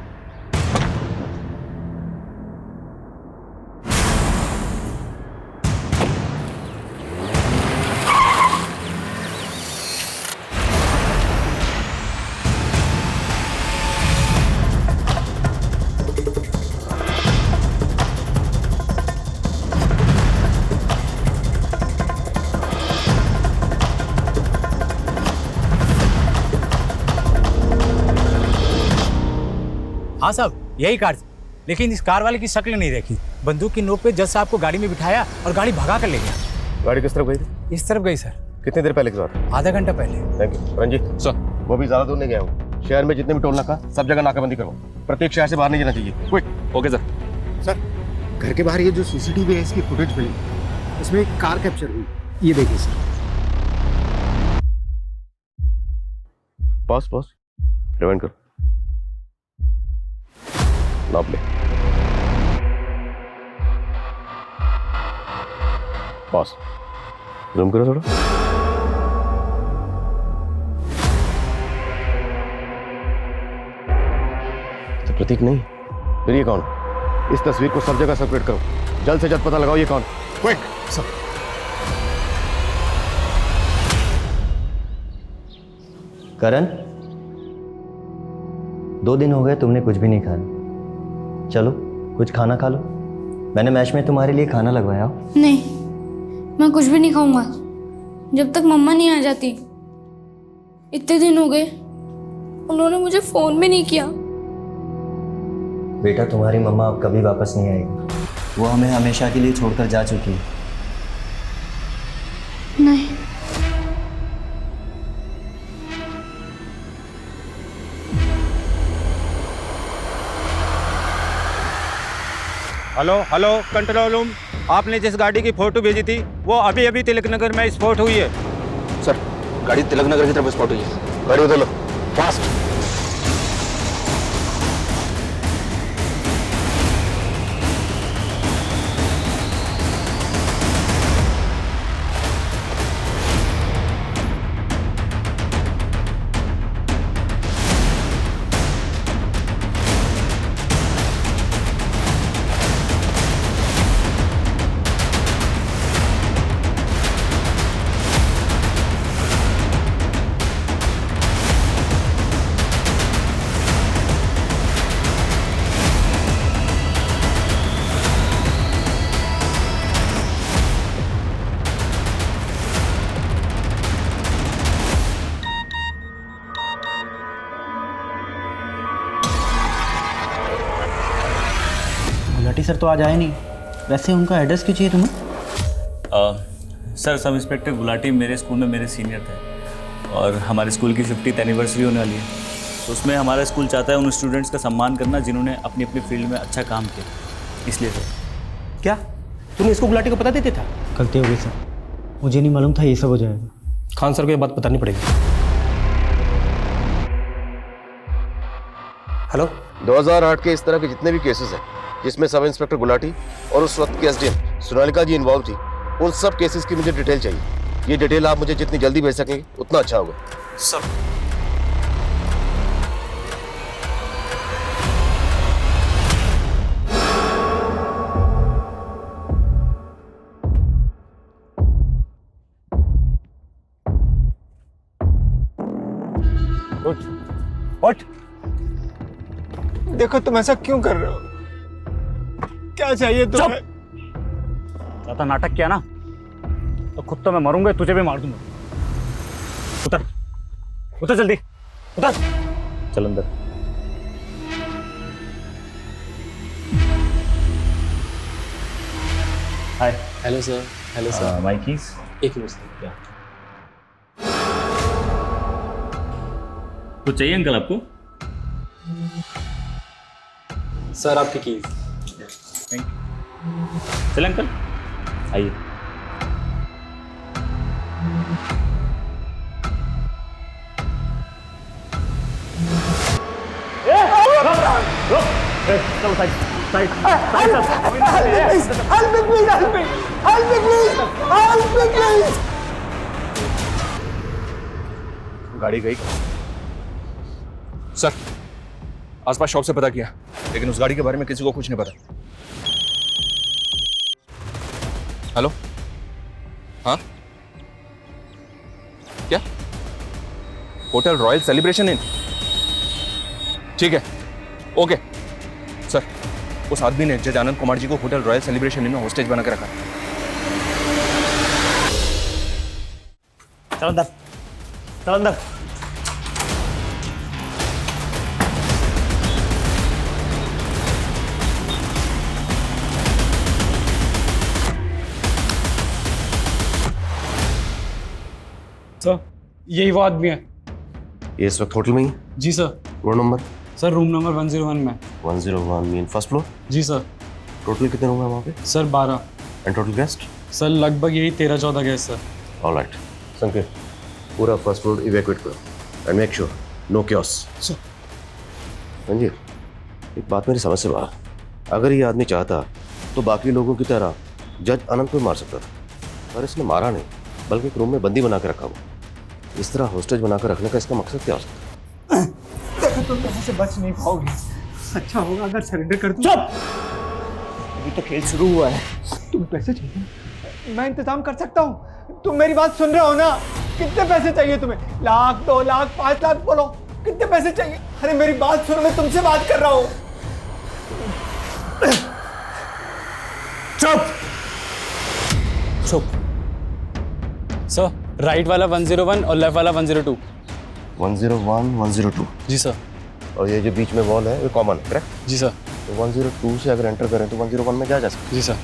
हाँ साहब, यही कार थी, लेकिन इस कार वाले की शक्ल नहीं देखी। बंदूक की नोक पे जज साहब को गाड़ी में बिठाया और गाड़ी भगा कर ले गया। गाड़ी किस तरफ गई थी? इस तरफ गई सर। कितनी देर पहले की बात है? आधा घंटा पहले। Thank you. रंजीत सर, वो भी ज्यादा दूर नहीं गया हूँ। शहर में जितने भी टोल नाका सब जगह नाकाबंदी करो। प्रत्येक शहर से बाहर नहीं जाना चाहिए। क्विक। Okay sir. सर, घर के बाहर ये जो CCTV है इसकी फुटेज मिली, इसमें एक कार कैप्चर हुई। ये देखिए सर। Pause pause. रिवाइंड करो। नाप ले। पॉज। जूम करो थोड़ा। तो प्रतीक नहीं, फिर ये कौन? इस तस्वीर को सब जगह सर्कुलेट करो। जल्द से जल्द पता लगाओ ये कौन। क्विक। सर। करण, 2 दिन हो गए तुमने कुछ भी नहीं खाया। चलो कुछ खाना खा लो। मैंने मैच में तुम्हारे लिए खाना लगवाया। नहीं, मैं कुछ भी नहीं खाऊंगा जब तक मम्मा नहीं आ जाती। इतने दिन हो गए, उन्होंने मुझे फोन भी नहीं किया। बेटा, तुम्हारी मम्मा अब कभी वापस नहीं आएगी। वो हमें हमेशा के लिए छोड़कर जा चुकी है। नहीं। Hello hello, control room. आपने जिस गाड़ी की फोटो भेजी थी वो अभी अभी तिलक नगर में स्पॉट हुई है। सर, गाड़ी तिलक नगर की तरफ स्पॉट हुई है। गाड़ी उधर लो, फास्ट। गुलाटी सर तो आज आए नहीं, वैसे उनका एड्रेस क्यों चाहिए तुम्हें? सर, सब इंस्पेक्टर गुलाटी मेरे स्कूल में मेरे सीनियर थे और हमारे स्कूल की 50th एनिवर्सरी होने वाली है, तो उसमें हमारा स्कूल चाहता है उन स्टूडेंट्स का सम्मान करना जिन्होंने अपनी अपनी फील्ड में अच्छा काम किया, इसलिए सर। क्या तुम्हें इसको गुलाटी को पता देते था? गलती हो गई सर, मुझे नहीं मालूम था ये सब हो जाएगा। खान सर को ये बात बतानी पड़ेगी। हेलो, 2008 के इस तरह के जितने भी केसेस हैं जिसमें सब इंस्पेक्टर गुलाटी और उस वक्त की एसडीएम सोनालिका जी इन्वॉल्व थी, उन सब केसेस की मुझे डिटेल चाहिए। ये डिटेल आप मुझे जितनी जल्दी भेज सकेंगे उतना अच्छा होगा सर। उठ। देखो तुम ऐसा क्यों कर रहे हो? क्या चाहिए तुम्हें? ज्यादा नाटक किया ना तो खुद तो मैं मरूंगा, तुझे भी मार दूंगा। उतर, उतर जल्दी, उतर। चल अंदर। Hi. Hello sir. Hello sir. My keys. एक मिनट सर। क्या कुछ चाहिए अंकल आपको? सर आपकी कीज। Thank you. चल अंकल आइए। चलो साइड, साइड, गाड़ी गई सर। आसपास शॉप से पता किया, लेकिन उस गाड़ी के बारे में किसी को कुछ नहीं पता। हेलो, हाँ क्या? Hotel royal celebration in? ठीक है, ओके सर। उस आदमी ने जज आनंद कुमार जी को होटल रॉयल सेलिब्रेशन इन में होस्टेज बना के रखा। चल अंदर, चल अंदर। सर यही वो आदमी है। ये इस वक्त होटल में ही? जी sir. Room number? Sir room number 101 में। 101 मीन फर्स्ट फ्लोर? जी सर। टोटल कितने रूम है वहाँ पे? सर 12। And total guest? सर लगभग यही 13-14 गेस्ट सर। ऑलराइट संकेत, पूरा फर्स्ट फ्लोर इवैक्यूएट करो and make sure no chaos. Sir. Ranjeet, एक बात मेरी समझ से बाहर, अगर ये आदमी चाहता तो बाकी लोगों की तरह जज अनंत को मार सकता था, पर इसने मारा नहीं, बल्कि एक रूम में बंदी बना के रखा हुआ। इस तरह होस्टेज बनाकर रखने का इसका मकसद क्या हो सकता है? देखो तुम कहीं से बच नहीं पाओगे। अच्छा होगा अगर सरेंडर कर दूं। चुप! अभी तो खेल शुरू हुआ है। तुम्हें पैसे चाहिए? मैं इंतजाम कर सकता हूँ। तुम मेरी बात सुन रहे हो ना? कितने पैसे चाहिए तुम्हें? 1 लाख, 2 लाख, 5 लाख? बोलो कितने पैसे चाहिए? अरे मेरी बात सुनो, मैं तुमसे बात कर रहा हूँ। चुप! चुप। सर राइट वाला 101 और लेफ्ट वाला 102। 101, 102। जी सर। और ये जो बीच में वॉल है वो कॉमन, करेक्ट? जी सर। तो 102 से अगर एंटर करें तो 101 में जा सकते? जी सर।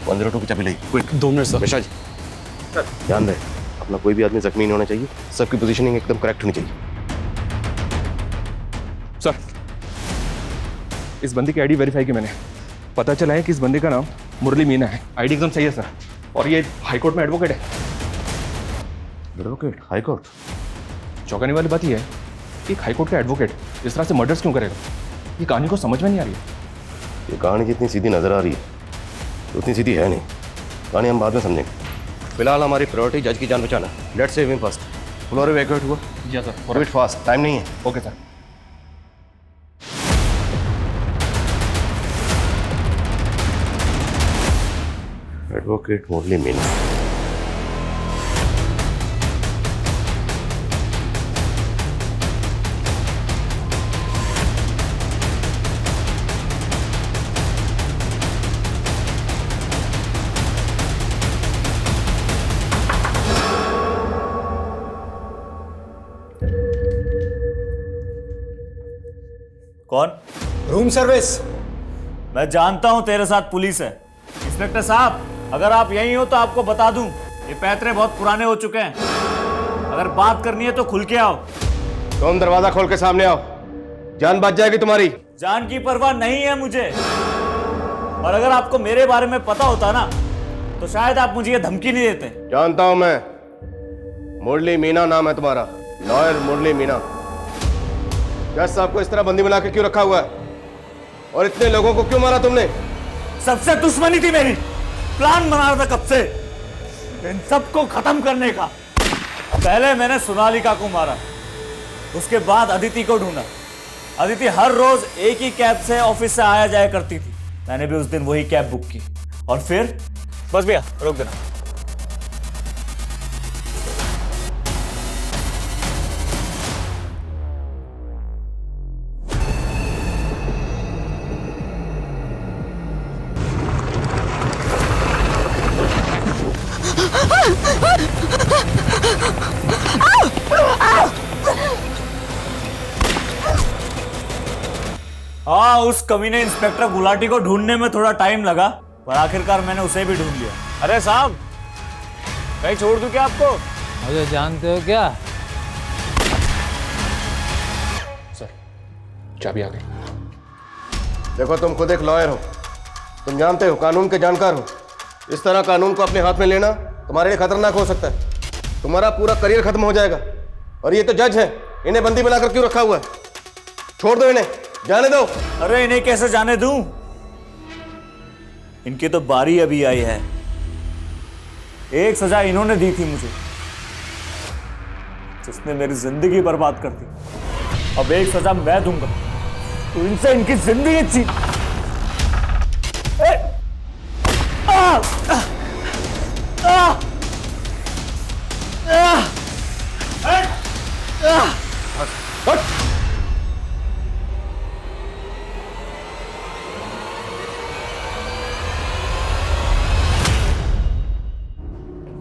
102 की चाबी ली, क्विक। 2 minute sir. बेशा जी ध्यान रहे, अपना कोई भी आदमी जख्मी नहीं होना चाहिए, सबकी पोजीशनिंग एकदम करेक्ट होनी चाहिए। सर, इस बंदी की आईडी वेरीफाई की मैंने, पता चला है कि इस बंदी का नाम मुरली मीना है। आईडी एकदम सही है सर, और ये हाईकोर्ट में एडवोकेट है। एडवोकेट? हाईकोर्ट? चौंकाने वाली बात यह है कि एक हाईकोर्ट का एडवोकेट इस तरह से मर्डर्स क्यों करेगा? ये कहानी को समझ में नहीं आ रही है। ये कहानी जितनी सीधी नजर आ रही है उतनी सीधी है नहीं। कहानी हम बाद में समझेंगे, फिलहाल हमारी प्रायोरिटी जज की जान बचाना। Let's save him first. Floor evacuate हुआ? जी सर। फॉरवर्ड फास्ट, टाइम नहीं है। Okay sir. एडवोकेट मुरली मीना। कौन? Room service. मैं जानता हूं तेरे साथ पुलिस है। इंस्पेक्टर साहब, अगर आप यहीं हो तो आपको बता दूं, ये पैतरे बहुत पुराने हो चुके हैं। अगर बात करनी है तो खुल के आओ। तुम दरवाजा खोल के सामने आओ, जान बच जाएगी तुम्हारी। जान की परवाह नहीं है मुझे, और अगर आपको मेरे बारे में पता होता ना तो शायद आप मुझे ये धमकी नहीं देते। जानता हूं मैं, मुरली मीना नाम है तुम्हारा, लॉयर मुरली मीना। जज साहब को इस तरह बंदी बना के क्यों रखा हुआ है, और इतने लोगों को क्यों मारा तुमने? सबसे दुश्मनी थी मेरी, प्लान बना रहा था कब से इन सबको खत्म करने का। पहले मैंने सोनालिका को मारा, उसके बाद अदिति को ढूंढा। अदिति हर रोज एक ही कैब से ऑफिस से आया जाया करती थी, मैंने भी उस दिन वही कैब बुक की। और फिर बस भैया रोक देना। हाँ, उस कमीने इंस्पेक्टर गुलाटी को ढूंढने में थोड़ा टाइम लगा, पर आखिरकार मैंने उसे भी ढूंढ लिया। अरे साहब, कहीं छोड़ दूं क्या आपको? मुझे जानते हो क्या? सर, चाबी आ गई। देखो, तुम खुद एक लॉयर हो, तुम जानते हो, कानून के जानकार हो। इस तरह कानून को अपने हाथ में लेना तुम्हारे लिए खतरनाक हो सकता है। तुम्हारा पूरा करियर खत्म हो जाएगा। और ये तो जज है, इन्हें बंदी बनाकर क्यों रखा हुआ है? छोड़ दो इन्हें, जाने दो। अरे इन्हें कैसे जाने दूं? इनकी तो बारी अभी आई है। एक सजा इन्होंने दी थी मुझे, जिसने मेरी जिंदगी बर्बाद कर दी। अब एक सजा मैं दूंगा तो इनसे इनकी जिंदगी छीन।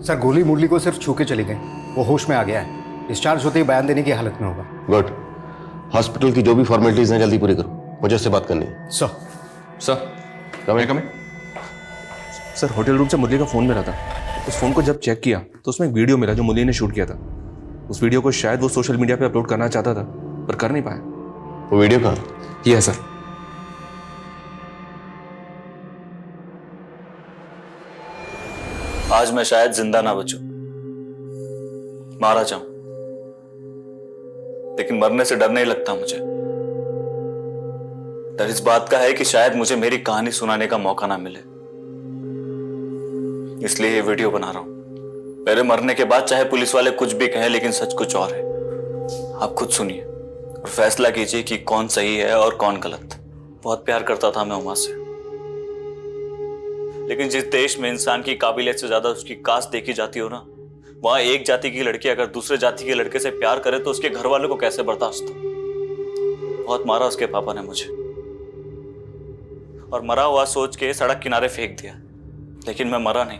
सर, गोली मुरली को सिर्फ छू के चली गई, वो होश में आ गया है। डिस्चार्ज होते ही बयान देने की हालत में होगा। गुड। हॉस्पिटल की जो भी फॉर्मेलिटीज हैं जल्दी पूरी करो, मुझे उससे बात करनी है। सर। कम सर, होटल रूम से मुरली का फोन मिला था। उस फोन को जब चेक किया तो उसमें एक वीडियो मिला जो मुरली ने शूट किया था। उस वीडियो को शायद वो सोशल मीडिया पे अपलोड करना चाहता था, पर कर नहीं पाया। वो वीडियो कहाँ? ये है सर। आज मैं शायद जिंदा ना बचूं, मारा जाऊं, लेकिन मरने से डर नहीं लगता मुझे। डर इस बात का है कि शायद मुझे मेरी कहानी सुनाने का मौका ना मिले, इसलिए ये वीडियो बना रहा हूं। मेरे मरने के बाद चाहे पुलिस वाले कुछ भी कहें, लेकिन सच कुछ और है। आप खुद सुनिए और फैसला कीजिए कि कौन सही है और कौन गलत। बहुत प्यार करता था मैं उमा से, लेकिन जिस देश में इंसान की काबिलियत से ज्यादा उसकी कास्ट देखी जाती हो ना, वहां एक जाति की लड़की अगर दूसरे जाति के लड़के से प्यार करे तो उसके घर वालों को कैसे बर्दाश्त हो। बहुत मारा उसके पापा ने मुझे, और मरा हुआ सोच के सड़क किनारे फेंक दिया, लेकिन मैं मरा नहीं।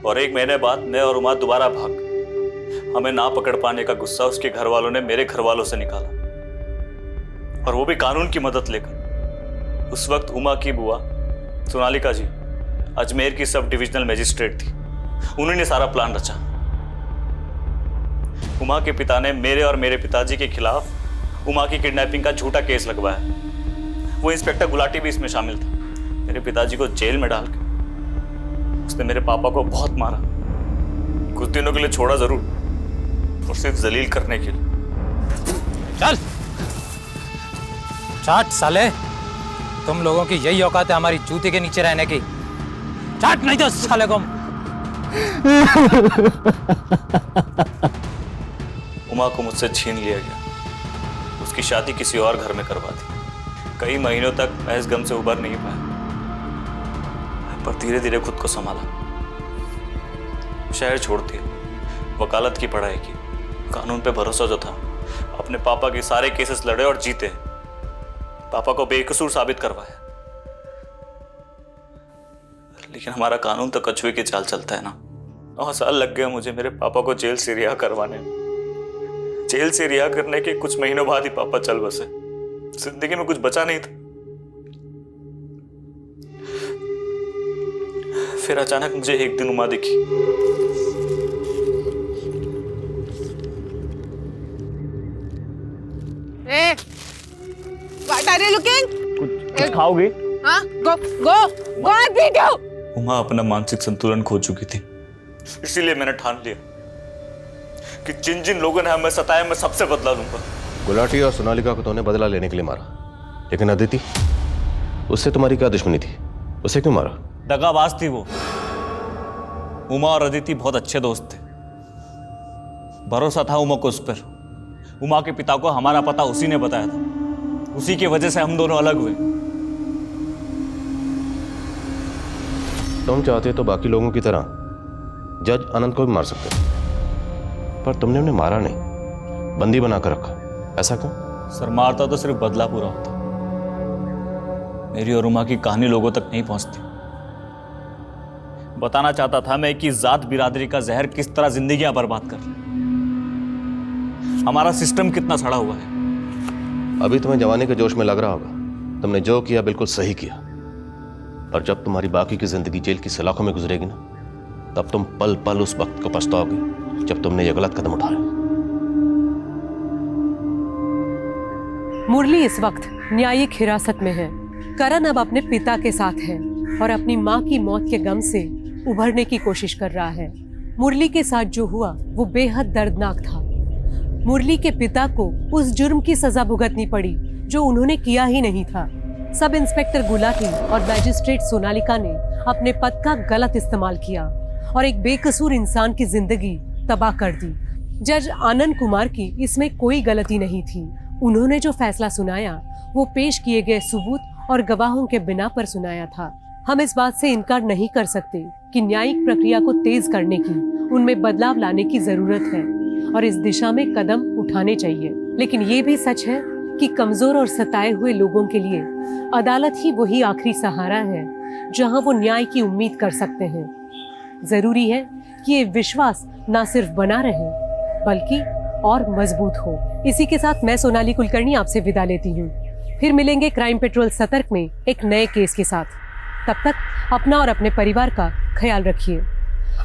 और एक महीने बाद मैं और उमा दोबारा भाग। हमें ना पकड़ पाने का गुस्सा उसके घर वालों ने मेरे घर वालों से निकाला, और वो भी कानून की मदद लेकर। उस वक्त उमा की बुआ सोनालिका जी अजमेर की सब डिविजनल मजिस्ट्रेट थी, उन्होंने सारा प्लान रचा। उमा के पिता ने मेरे और मेरे पिताजी के खिलाफ उमा की किडनैपिंग का झूठा केस लगवाया। वो इंस्पेक्टर गुलाटी भी इसमें शामिल था। मेरे पिताजी को जेल में डाल के उसने मेरे पापा को बहुत मारा, कुछ दिनों के लिए छोड़ा जरूर, और सिर्फ जलील करने के लिए। चल चाट साले, तुम लोगों की यही औकात है हमारी जूते के नीचे रहने की। चाट नहीं तो साले को। उमा को मुझसे छीन लिया गया, उसकी शादी किसी और घर में करवा दी। कई महीनों तक मैं इस गम से उबर नहीं पाया, पर धीरे धीरे खुद को संभाला। शहर छोड़ दिया, वकालत की पढ़ाई की, कानून पे भरोसा जो था, अपने पापा के सारे केसेस लड़े और जीते, पापा को बेकसूर साबित करवाया। लेकिन हमारा कानून तो कछुए की चाल चलता है ना। 9 साल लग गए मुझे मेरे पापा को जेल से रिहा करवाने में। जेल से रिहा करने के कुछ महीनों बाद ही पापा चल बसे। जिंदगी में कुछ बचा नहीं था। फिर अचानक मुझे एक दिन उमा दिखी। What are you looking? कुछ खाओगे? हाँ, go and beat you. Uma अपना मानसिक संतुलन खो चुकी थी, इसीलिए मैंने ठान लिया कि जिन जिन लोगों ने हमें सताया मैं सबसे बदला लूंगा। गुलाटी और सोनालिका को तूने बदला लेने के लिए मारा, लेकिन अदिति, उससे तुम्हारी क्या दुश्मनी थी? उसे क्यों मारा? दगाबाज थी वो। उमा और अदिति बहुत अच्छे दोस्त थे, भरोसा था उमा को उस पर। उमा के पिता को हमारा पता उसी ने बताया था, उसी की वजह से हम दोनों अलग हुए। तुम चाहते तो बाकी लोगों की तरह जज अनंत को भी मार सकते, पर तुमने उन्हें मारा नहीं, बंदी बनाकर रखा। ऐसा क्यों? सर, मारता तो सिर्फ बदला पूरा होता। मेरी और उमा की कहानी लोगों तक नहीं पहुंचती। बताना चाहता था मैं कि जात बिरादरी का जहर किस तरह जिंदगियां बर्बाद कर रहा है, हमारा सिस्टम कितना सड़ा हुआ है। अभी तुम्हें जवानी के जोश में लग रहा होगा, तुमने जो किया बिल्कुल सही किया, पर जब तुम्हारी बाकी की जिंदगी जेल की सलाखों में गुजरेगी ना, तब तुम पल पल उस वक्त को पछताओगे जब तुमने ये गलत कदम उठाया। मुरली इस वक्त न्यायिक हिरासत में है। करण अब अपने पिता के साथ है और अपनी मां की मौत के गम से उभरने की कोशिश कर रहा है। मुरली के साथ जो हुआ वो बेहद दर्दनाक था। मुरली के पिता को उस जुर्म की सजा भुगतनी पड़ी जो उन्होंने किया ही नहीं था। सब इंस्पेक्टर गुलाटी और मैजिस्ट्रेट सोनालिका ने अपने पद का गलत इस्तेमाल किया और एक बेकसूर इंसान की जिंदगी तबाह कर दी। जज आनंद कुमार की इसमें कोई गलती नहीं थी। उन्होंने जो फैसला सुनाया वो पेश किए गए सबूत और गवाहों के बिना पर सुनाया था। हम इस बात से इनकार नहीं कर सकते कि न्यायिक प्रक्रिया को तेज करने की, उनमें बदलाव लाने की जरूरत है और इस दिशा में कदम उठाने चाहिए। लेकिन ये भी सच है कि कमजोर और सताए हुए लोगों के लिए अदालत ही वही आखिरी सहारा है जहां वो न्याय की उम्मीद कर सकते हैं। जरूरी है कि ये विश्वास ना सिर्फ बना रहे बल्कि और मजबूत हो। इसी के साथ मैं सोनाली कुलकर्णी आपसे विदा लेती हूँ। फिर मिलेंगे क्राइम पेट्रोल सतर्क में एक नए केस के साथ। तब तक अपना और अपने परिवार का ख्याल रखिए।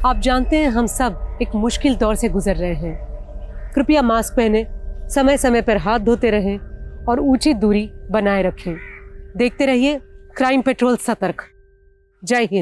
आप जानते हैं हम सब एक मुश्किल दौर से गुजर रहे हैं। कृपया मास्क पहने, समय समय पर हाथ धोते रहें और उचित दूरी बनाए रखें। देखते रहिए क्राइम पेट्रोल सतर्क। जय हिंद।